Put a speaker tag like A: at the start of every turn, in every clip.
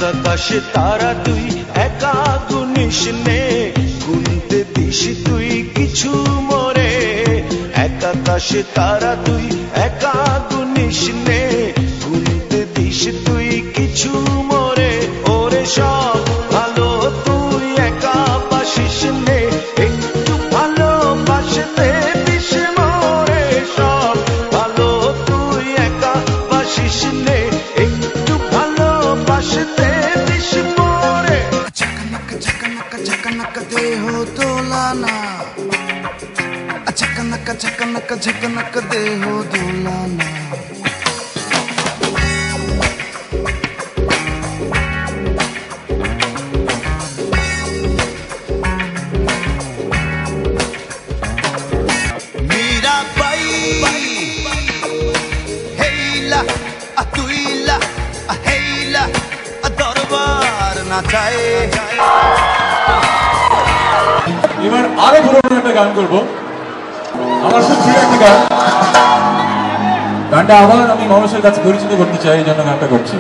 A: আকাশে তারা তুই একা গুনিস নে, গুনতে দিস তুই কিছু মোরে। এক আকাশে তারা তুই একা গুনিস নে, গুনতে দিস তুই কিছু মোরে। ওরে সব ভালো তুই একা বাসিস নে, একটু ভালোবাসতে দিস মোরে। সব ভালো তুই একা বাসিস নে, একটু ভালোবাসতে দিস মোরে।
B: ঝকনক ঝকনক ঝকনক দেহ দোলানা, ঝকনক ঝকনক ঝকনক দেহ দোলানা।
C: এবার আরো পুরোনো একটা গান করবো, আমার খুব প্রিয় একটা গান। গানটা আবার আমি মানুষের কাছে পরিচিত করতে চাই, এই জন্য গানটা করছি।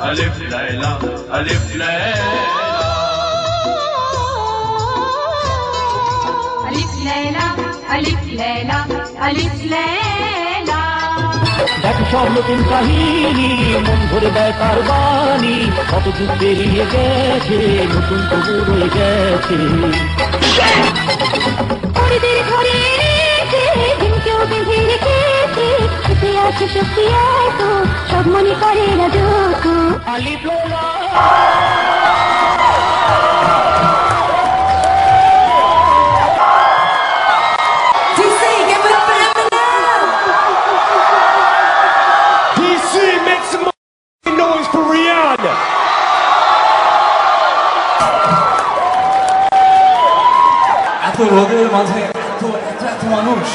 D: ألف ليلى ألف ليلى ألف ليلى ألف ليلى ألف ليلى
E: দেখ সব নতুন কাহিনী, মন ভরে দেয় তার বাণী। কত যুগ পেরিয়ে গেছে, নতুন তবু রয়ে গেছে।
F: পরিদের ঘরে রেখে দিনকেও বেঁধে রেখেছে, এতে আছে শক্তি এত, সব মনে করে রাজত্ব।
E: আলিফ লায়লা
C: এত রোদের মাঝে এত মানুষ।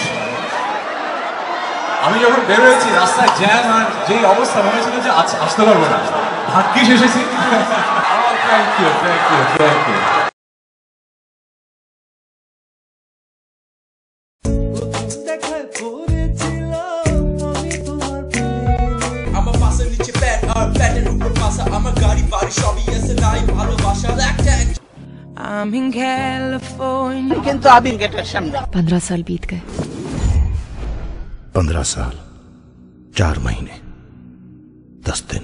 C: আমি যখন বেরোয়েছি রাস্তায় জ্যাম, আর যে অবস্থা মনে হচ্ছিল যে আসতে পারবো না, ভাগ্যিস এসেছি। Thank you thank you thank you.
G: আমার পাশের নিচে প্যাট আর প্যাটের উপর পাশা, আমার গাড়ি বাড়ি সবই আছে নাই ভালোবাসা।
H: I'm in California.
B: কিন্তু আবির গেটের সামনে
H: 15 साल बीत गए।
I: 15 साल 4 महीने 10 दिन।